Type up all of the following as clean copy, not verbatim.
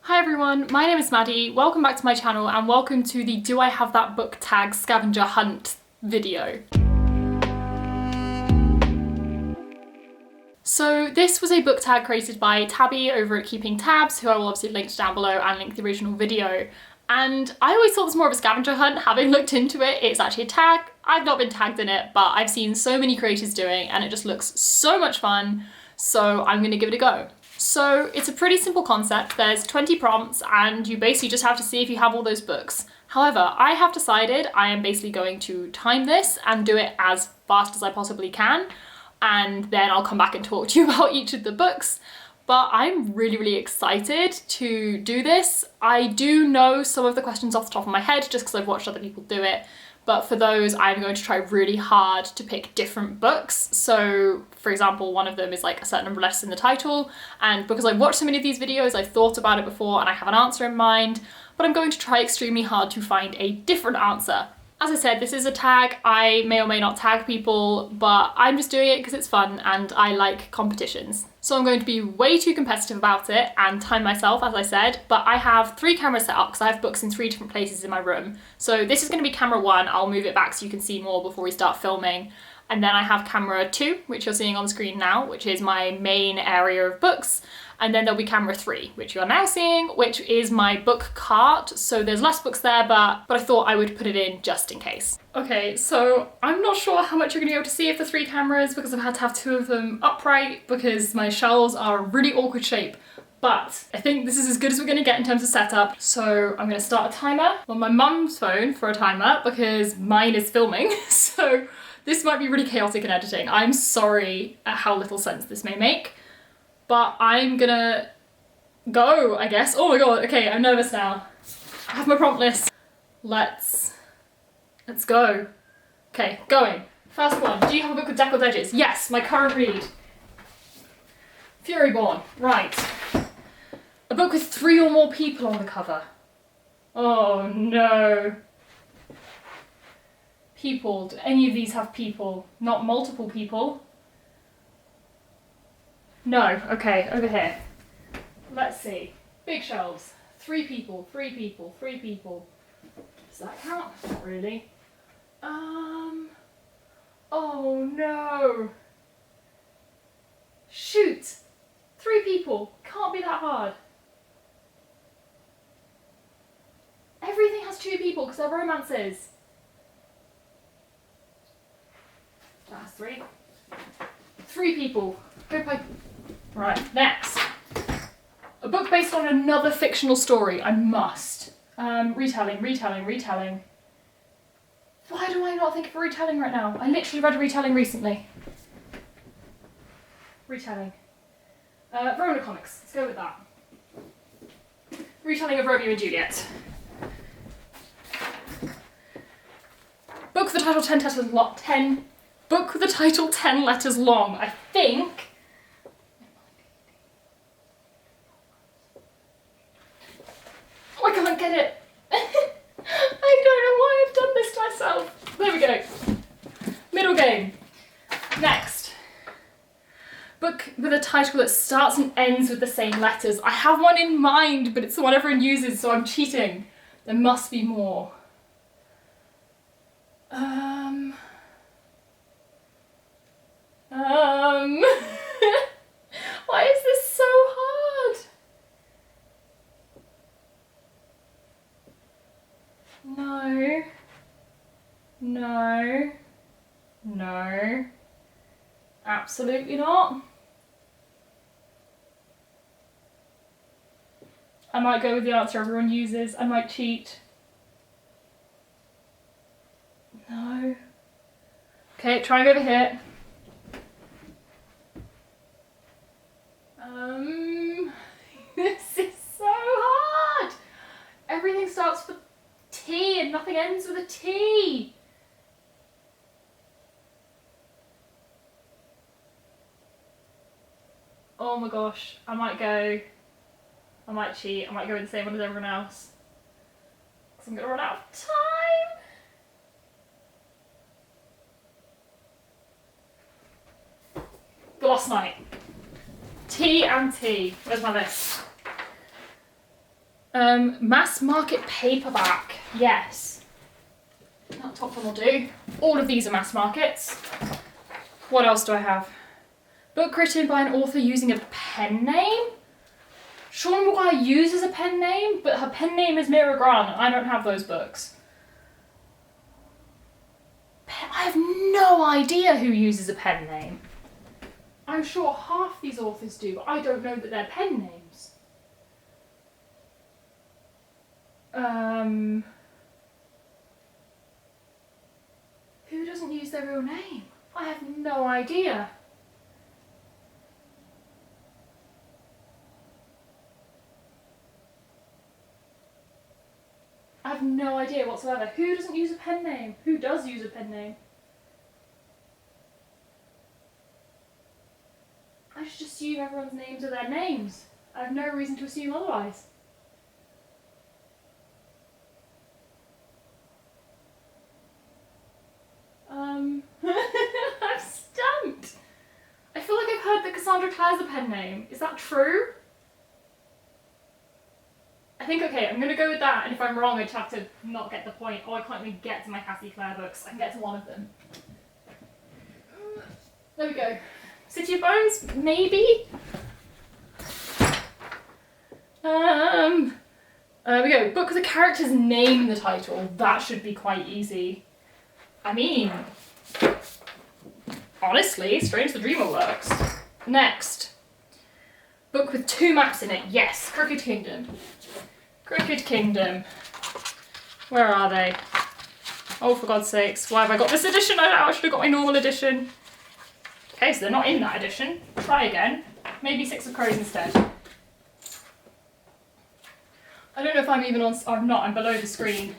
Hi everyone, my name is Maddie, welcome back to my channel and welcome to the Do I Have That Book Tag Scavenger Hunt video. So this was a book tag created by Tabby over at Keeping Tabs, who I will obviously link down below and link the original video. And I always thought it was more of a scavenger hunt. Having looked into it, it's actually a tag. I've not been tagged in it, but I've seen so many creators doing and it just looks so much fun. So I'm gonna give it a go. So it's a pretty simple concept. There's 20 prompts and you basically just have to see if you have all those books. However, I have decided I am basically going to time this and do it as fast as I possibly can. And then I'll come back and talk to you about each of the books. But I'm really excited to do this. I do know some of the questions off the top of my head just because I've watched other people do it. But for those, I'm going to try really hard to pick different books. So, for example, one of them is like a certain number of letters in the title. And because I've watched so many of these videos, I've thought about it before and I have an answer in mind. But I'm going to try extremely hard to find a different answer. As I said, this is a tag. I may or may not tag people, but I'm just doing it because it's fun and I like competitions. So I'm going to be way too competitive about it and time myself, as I said, but I have 3 cameras set up because I have books in 3 different places in my room. So this is going to be camera 1. I'll move it back so you can see more before we start filming. And then I have camera 2, which you're seeing on the screen now, which is my main area of books. And then there'll be camera 3, which you're now seeing, which is my book cart. So there's less books there, but I thought I would put it in just in case. Okay, so I'm not sure how much you're gonna be able to see of the 3 cameras because I've had to have 2 of them upright because my shelves are a really awkward shape. But I think this is as good as we're gonna get in terms of setup. So I'm gonna start a timer on my mum's phone for a timer because mine is filming. So this might be really chaotic in editing. I'm sorry at how little sense this may make. But I'm gonna go, I guess. Oh my god, okay, I'm nervous now. I have my prompt list. Let's go. Okay, going. First one, do you have a book with deckled edges? Yes, my current read. Furyborn, right. A book with 3 or more people on the cover. Oh no. People, do any of these have people? Not multiple people? No, okay, over here. Let's see. Big shelves. 3 people, 3 people, 3 people. Does that count? Not really. Oh no. Shoot! 3 people. Can't be that hard. Everything has 2 people because they're romances. That's 3. 3 people. Hope I... Right, next. A book based on another fictional story. I must. Retelling. Why do I not think of a retelling right now? I literally read a retelling recently. Retelling. Verona comics. Let's go with that. Retelling of Romeo and Juliet. Book with the title 10 letters long. Book with the title 10 letters long. I think. Oh, I can't get it. I don't know why I've done this to myself. There we go. Middle game. Next. Book with a title that starts and ends with the same letters. I have one in mind, but it's the one everyone uses, so I'm cheating. There must be more. Why is this so hard? No. No. No. Absolutely not. I might go with the answer everyone uses. I might cheat. No. Okay, try and go over here. This is so hard. Everything starts with T and nothing ends with a T. Oh my gosh, I might cheat, I might go with the same one as everyone else. Because I'm gonna run out of time. Last night. T and T. Where's my list? Mass Market Paperback, yes. That top one will do. All of these are mass markets. What else do I have? Book written by an author using a pen name? Sean Maguire uses a pen name, but her pen name is Mira Grant, and I don't have those books. I have no idea who uses a pen name. I'm sure half these authors do, but I don't know that they're pen names. Who doesn't use their real name? I have no idea. I have no idea whatsoever. Who doesn't use a pen name? Who does use a pen name? I just assume everyone's names are their names. I have no reason to assume otherwise. I'm stumped. I feel like I've heard that Cassandra Clare's a pen name. Is that true? I think, okay, I'm gonna go with that, and if I'm wrong, I'd have to not get the point. Oh, I can't even get to my Cassie Clare books. I can get to one of them. There we go. City of Bones, maybe? There we go. Book with a character's name in the title. That should be quite easy. I mean, honestly, Strange the Dreamer works. Next. Book with 2 maps in it. Yes, Crooked Kingdom. Crooked Kingdom. Where are they? Oh, for God's sakes. Why have I got this edition? I should have got my normal edition. Okay, so they're not in that edition. Try again. Maybe 6 of Crows instead. I don't know if I'm even on... I'm not, I'm below the screen.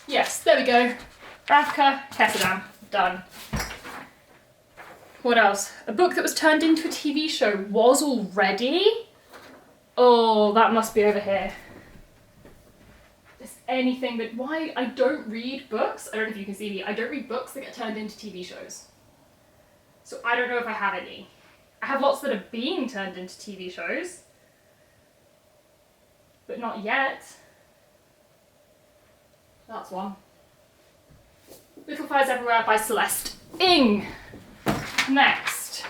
Yes, there we go. Ravka, Kessadam. Done. What else? A book that was turned into a TV show was already? Oh, that must be over here. Just anything that... Why? I don't read books. I don't know if you can see me. I don't read books that get turned into TV shows. So I don't know if I have any. I have lots that are being turned into TV shows. But not yet. That's one. Little Fires Everywhere by Celeste Ng. Next.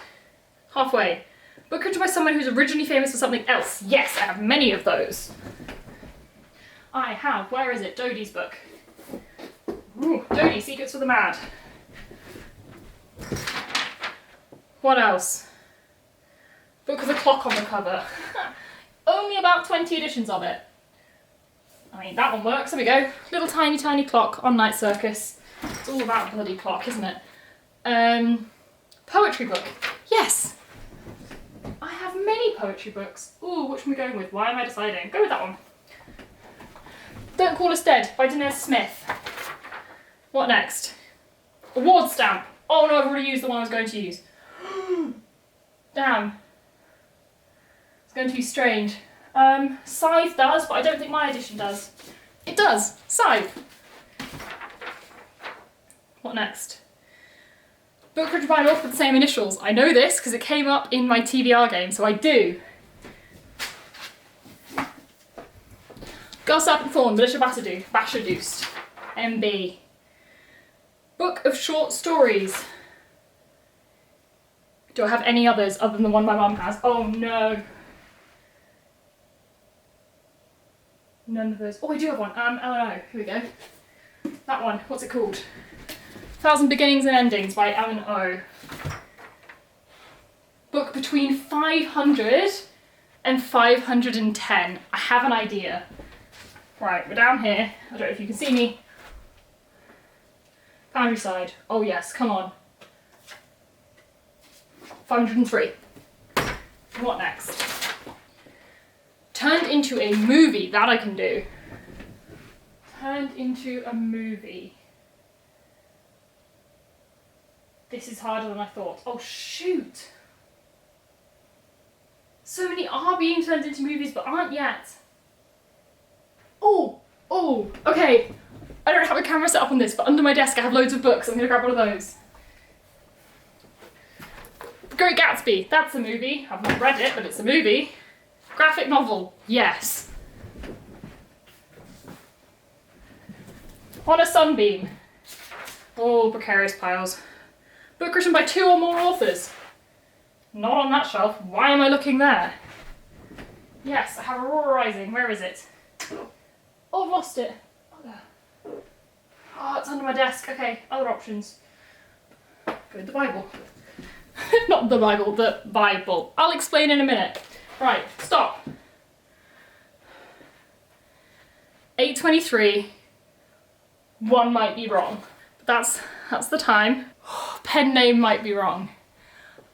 Halfway. Book written by someone who's originally famous for something else. Yes, I have many of those. I have, where is it? Dodie's book. Ooh, Dodie, Secrets for the Mad. What else? Book with a clock on the cover. Only about 20 editions of it. I mean, that one works. There we go. Little tiny, tiny clock on Night Circus. It's all about a bloody clock, isn't it? Poetry book. Yes! I have many poetry books. Ooh, which one are we going with? Why am I deciding? Go with that one. Don't Call Us Dead by Denise Smith. What next? Award stamp. Oh no, I've already used the one I was going to use. Damn. It's going to be strange. Scythe does, but I don't think my edition does. It does. Scythe. What next? Book written by an author with the same initials. I know this because it came up in my TBR game, so I do. Girl Serpent Thorn, Militia Bashadoost. MB. Book of short stories. Do I have any others other than the one my mum has? Oh no. None of those. Oh, I do have one. Ellen O. Here we go. That one. What's it called? 1,000 Beginnings and Endings by Ellen O. Book between 500 and 510. I have an idea. Right, we're down here. I don't know if you can see me. Boundary side. Oh yes, come on. 503. What next? Turned into a movie. That I can do. Turned into a movie. This is harder than I thought. Oh shoot! So many are being turned into movies but aren't yet. Oh, okay. I don't have a camera set up on this, but under my desk I have loads of books. I'm gonna grab one of those. The Great Gatsby. That's a movie. I've not read it, but it's a movie. Graphic novel, yes. On a Sunbeam. Oh, precarious piles. Book written by 2 or more authors. Not on that shelf. Why am I looking there? Yes, I have Aurora Rising. Where is it? Oh, I've lost it. Oh, it's under my desk. Okay, other options. Good, the Bible. Not the Bible, the Bible. I'll explain in a minute. Right, stop. 8:23. One might be wrong. But that's the time. Pen name might be wrong.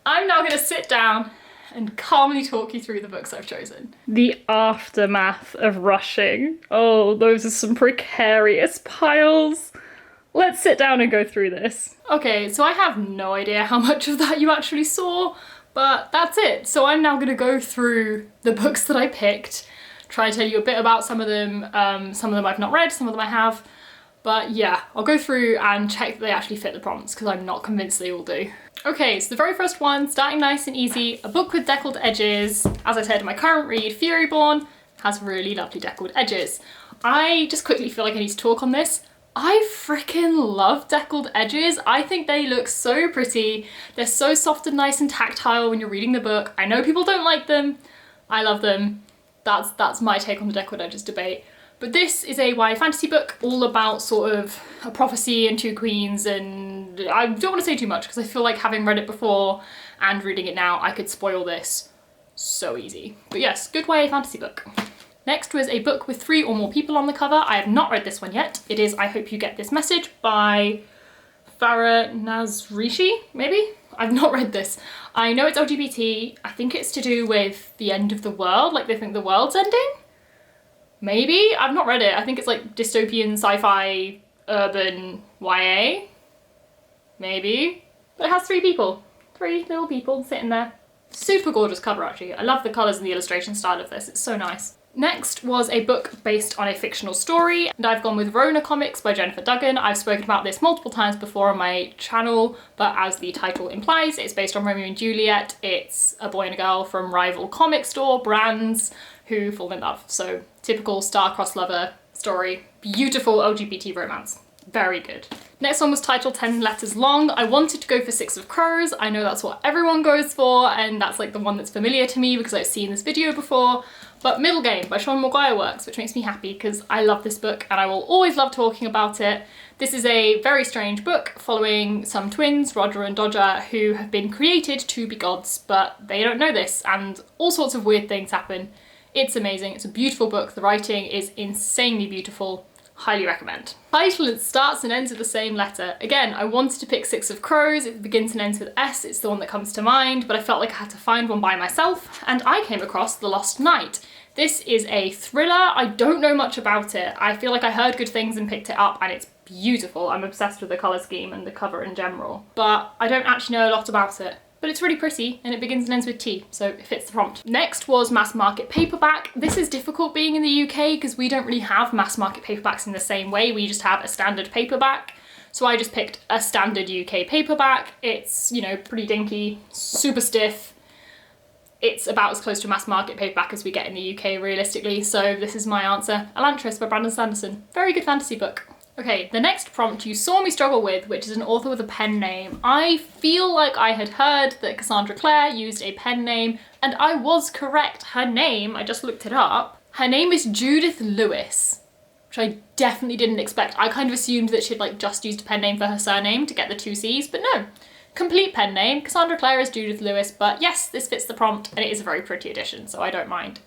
I'm now going to sit down and calmly talk you through the books I've chosen. The aftermath of rushing. Oh, those are some precarious piles. Let's sit down and go through this. Okay, so I have no idea how much of that you actually saw, but that's it. So I'm now gonna go through the books that I picked, try to tell you a bit about some of them. Some of them I've not read, some of them I have. But yeah, I'll go through and check that they actually fit the prompts because I'm not convinced they all do. Okay, so the very first one, starting nice and easy, a book with deckled edges. As I said, my current read, Furyborn, has really lovely deckled edges. I just quickly feel like I need to talk on this. I freaking love deckled edges. I think they look so pretty. They're so soft and nice and tactile when you're reading the book. I know people don't like them. I love them. That's my take on the deckled edges debate. But this is a YA fantasy book all about sort of a prophecy and 2 queens, and I don't want to say too much because I feel like having read it before and reading it now, I could spoil this so easy. But yes, good YA fantasy book. Next was a book with 3 or more people on the cover. I have not read this one yet. It is I Hope You Get This Message by Farah Nazrishi, maybe? I've not read this. I know it's LGBT. I think it's to do with the end of the world, like they think the world's ending? Maybe? I've not read it. I think it's like dystopian, sci-fi, urban YA. Maybe. But it has 3 people. 3 little people sitting there. Super gorgeous cover actually. I love the colours and the illustration style of this. It's so nice. Next was a book based on a fictional story, and I've gone with Rona Comics by Jennifer Duggan. I've spoken about this multiple times before on my channel, but as the title implies, it's based on Romeo and Juliet. It's a boy and a girl from rival comic store brands who fall in love. So typical star-crossed lover story. Beautiful LGBT romance. Very good. Next one was titled 10 Letters Long. I wanted to go for 6 of Crows. I know that's what everyone goes for, and that's like the one that's familiar to me because I've seen this video before. But Middle Game by Sean Maguire works, which makes me happy because I love this book and I will always love talking about it. This is a very strange book following some twins, Roger and Dodger, who have been created to be gods, but they don't know this, and all sorts of weird things happen. It's amazing. It's a beautiful book. The writing is insanely beautiful. Highly recommend. Title starts and ends with the same letter. Again, I wanted to pick 6 of Crows. It begins and ends with S. It's the one that comes to mind, but I felt like I had to find one by myself, and I came across The Lost Night. This is a thriller. I don't know much about it. I feel like I heard good things and picked it up, and it's beautiful. I'm obsessed with the colour scheme and the cover in general, but I don't actually know a lot about it. But it's really pretty, and it begins and ends with T, so it fits the prompt. Next was Mass Market Paperback. This is difficult being in the UK because we don't really have Mass Market Paperbacks in the same way. We just have a standard paperback. So I just picked a standard UK paperback. It's, you know, pretty dinky, super stiff. It's about as close to a Mass Market Paperback as we get in the UK realistically, so this is my answer. Elantris by Brandon Sanderson. Very good fantasy book. Okay, the next prompt you saw me struggle with, which is an author with a pen name. I feel like I had heard that Cassandra Clare used a pen name, and I was correct. Her name, I just looked it up, her name is Judith Lewis, which I definitely didn't expect. I kind of assumed that she'd like just used a pen name for her surname to get the 2 C's, but no. Complete pen name. Cassandra Clare is Judith Lewis, but yes, this fits the prompt, and it is a very pretty edition, so I don't mind.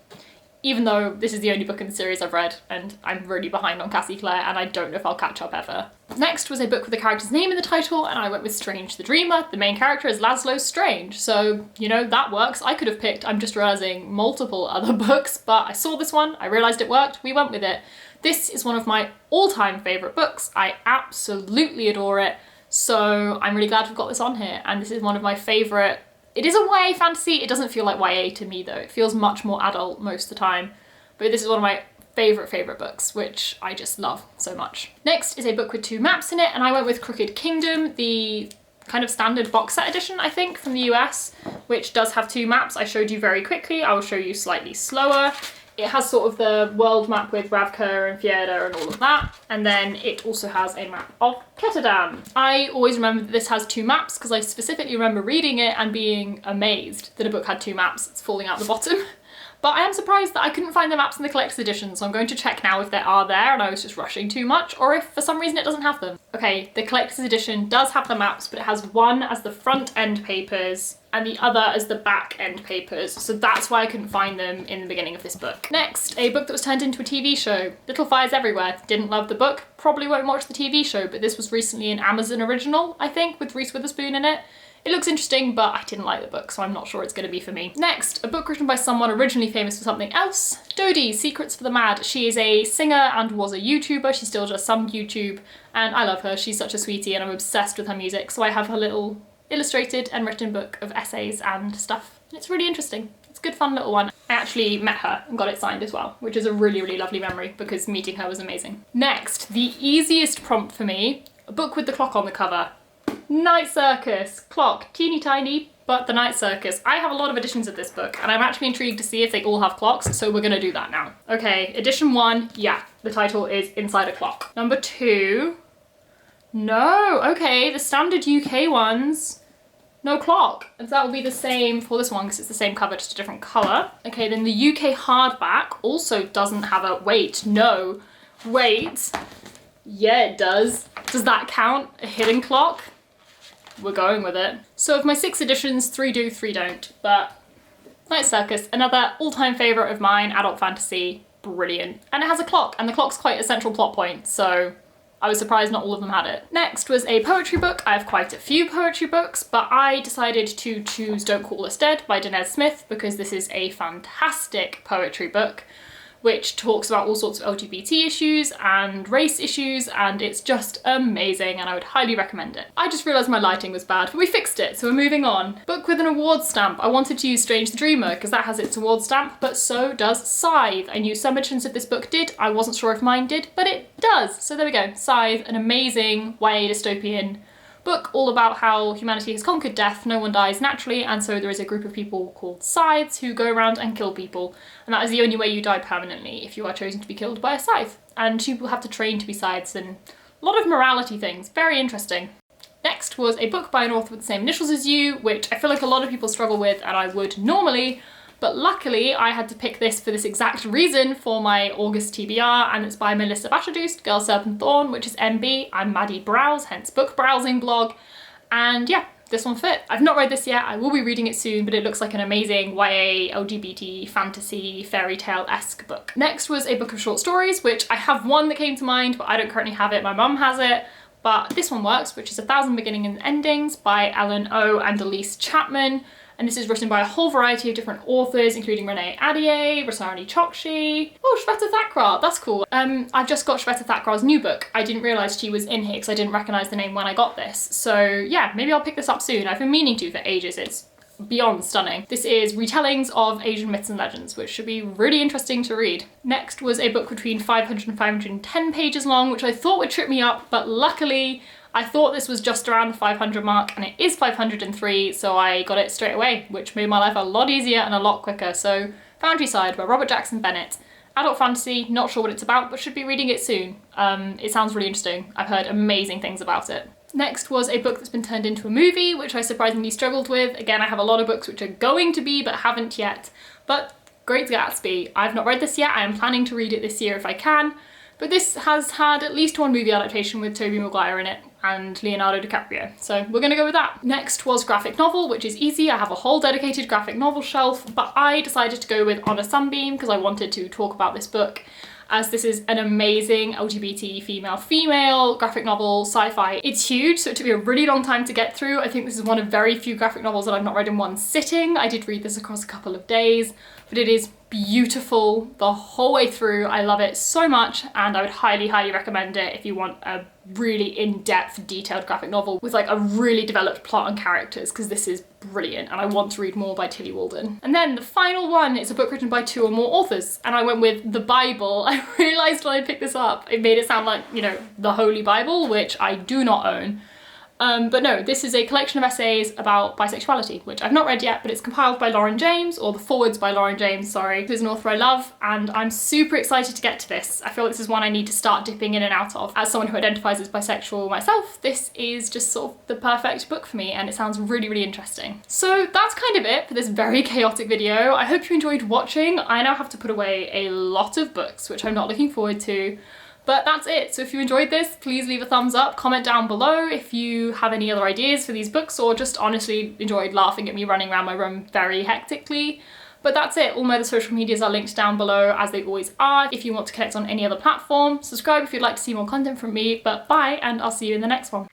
Even though this is the only book in the series I've read, and I'm really behind on Cassie Clare, and I don't know if I'll catch up ever. Next was a book with a character's name in the title, and I went with Strange the Dreamer. The main character is Laszlo Strange, so, you know, that works. I could have picked, I'm just realising, multiple other books, but I saw this one, I realised it worked, we went with it. This is one of my all-time favourite books. I absolutely adore it, so I'm really glad we've got this on here, and this is one of my favourite. It is a YA fantasy. It doesn't feel like YA to me though. It feels much more adult most of the time. But this is one of my favourite books, which I just love so much. Next is a book with 2 maps in it, and I went with Crooked Kingdom. The kind of standard box set edition, I think, from the US, which does have 2 maps. I showed you very quickly. I will show you slightly slower. It has sort of the world map with Ravka and Fjerda and all of that. And then it also has a map of Ketterdam. I always remember that this has 2 maps because I specifically remember reading it and being amazed that a book had 2 maps. It's falling out the bottom. But I am surprised that I couldn't find the maps in the collector's edition, so I'm going to check now if they are there and I was just rushing too much, or if for some reason it doesn't have them. Okay, the collector's edition does have the maps, but it has one as the front end papers and the other as the back end papers, so that's why I couldn't find them in the beginning of this book. Next, a book that was turned into a TV show. Little Fires Everywhere. Didn't love the book, probably won't watch the TV show, but this was recently an Amazon original, I think, with Reese Witherspoon in it. It looks interesting, but I didn't like the book, so I'm not sure it's going to be for me. Next, a book written by someone originally famous for something else. Dodie, Secrets for the Mad. She is a singer and was a YouTuber. She still does some YouTube, and I love her. She's such a sweetie, and I'm obsessed with her music, so I have her little illustrated and written book of essays and stuff. It's really interesting. It's a good fun little one. I actually met her and got it signed as well, which is a really, really lovely memory because meeting her was amazing. Next, the easiest prompt for me, a book with the clock on the cover. Night Circus. Clock, teeny tiny, but the Night Circus. I have a lot of editions of this book and I'm actually intrigued to see if they all have clocks, so we're gonna do that now. Okay, edition 1, yeah, the title is Inside a Clock. Number 2, no, okay, the standard UK ones, no clock. And that will be the same for this one because it's the same cover, just a different colour. Okay, then the UK hardback also doesn't have a, wait, no, wait. Yeah, it does. Does that count? A hidden clock? We're going with it. So of my 6 editions, 3 do, 3 don't. But Night Circus, another all-time favourite of mine, adult fantasy, brilliant. And it has a clock, and the clock's quite a central plot point, so I was surprised not all of them had it. Next was a poetry book. I have quite a few poetry books, but I decided to choose Don't Call Us Dead by Danez Smith because this is a fantastic poetry book which talks about all sorts of LGBT issues and race issues, and it's just amazing and I would highly recommend it. I just realised my lighting was bad, but we fixed it, so we're moving on. Book with an award stamp. I wanted to use Strange the Dreamer because that has its award stamp, but so does Scythe. I knew some editions of this book did, I wasn't sure if mine did, but it does. So there we go, Scythe, an amazing YA dystopian book all about how humanity has conquered death, no one dies naturally, and so there is a group of people called scythes who go around and kill people, and that is the only way you die permanently, if you are chosen to be killed by a scythe. And you will have to train to be scythes, and a lot of morality things, very interesting. Next was a book by an author with the same initials as you, which I feel like a lot of people struggle with, and I would normally, but luckily I had to pick this for this exact reason for my August TBR, and it's by Melissa Bashadoost, Girl Serpent Thorn, which is MB. I'm Maddie Browse, hence book browsing blog, and yeah, this one fit. I've not read this yet, I will be reading it soon, but it looks like an amazing YA, LGBT, fantasy, fairy tale-esque book. Next was a book of short stories, which I have one that came to mind, but I don't currently have it, my mum has it, but this one works, which is 1,000 Beginnings and Endings by Ellen O and Elise Chapman. And this is written by a whole variety of different authors, including Renee Adier, Rasani Chokshi. Oh, Shweta Thakrar, that's cool. I've just got Shweta Thakrar's new book. I didn't realise she was in here because I didn't recognise the name when I got this. So yeah, maybe I'll pick this up soon. I've been meaning to for ages. It's beyond stunning. This is retellings of Asian myths and legends, which should be really interesting to read. Next was a book between 500 and 510 pages long, which I thought would trip me up, but luckily I thought this was just around the 500 mark, and it is 503, so I got it straight away, which made my life a lot easier and a lot quicker. So Foundry Side by Robert Jackson Bennett. Adult fantasy, not sure what it's about, but should be reading it soon. It sounds really interesting. I've heard amazing things about it. Next was a book that's been turned into a movie, which I surprisingly struggled with. Again, I have a lot of books which are going to be, but haven't yet. But Great Gatsby. I've not read this yet. I am planning to read it this year if I can. But this has had at least one movie adaptation with Tobey Maguire in it and Leonardo DiCaprio, so we're gonna go with that. Next was graphic novel, which is easy. I have a whole dedicated graphic novel shelf, but I decided to go with On a Sunbeam because I wanted to talk about this book, as this is an amazing LGBT female graphic novel, sci-fi. It's huge, so it took me a really long time to get through. I think this is one of very few graphic novels that I've not read in one sitting. I did read this across a couple of days, but it is beautiful the whole way through. I love it so much, and I would highly, highly recommend it if you want a really in-depth, detailed graphic novel with like a really developed plot and characters, because this is brilliant and I want to read more by Tilly Walden. And then the final one is a book written by 2 or more authors, and I went with the Bible. I realised when I picked this up, it made it sound like, you know, the Holy Bible, which I do not own. But no, this is a collection of essays about bisexuality, which I've not read yet, but it's compiled by Lauren James, or the forwards by Lauren James, sorry, who's an author I love, and I'm super excited to get to this. I feel this is one I need to start dipping in and out of. As someone who identifies as bisexual myself, this is just sort of the perfect book for me, and it sounds really, really interesting. So that's kind of it for this very chaotic video. I hope you enjoyed watching. I now have to put away a lot of books, which I'm not looking forward to. But that's it. So if you enjoyed this, please leave a thumbs up, comment down below if you have any other ideas for these books, or just honestly enjoyed laughing at me running around my room very hectically. But that's it. All my other social medias are linked down below, as they always are, if you want to connect on any other platform. Subscribe if you'd like to see more content from me, but bye, and I'll see you in the next one.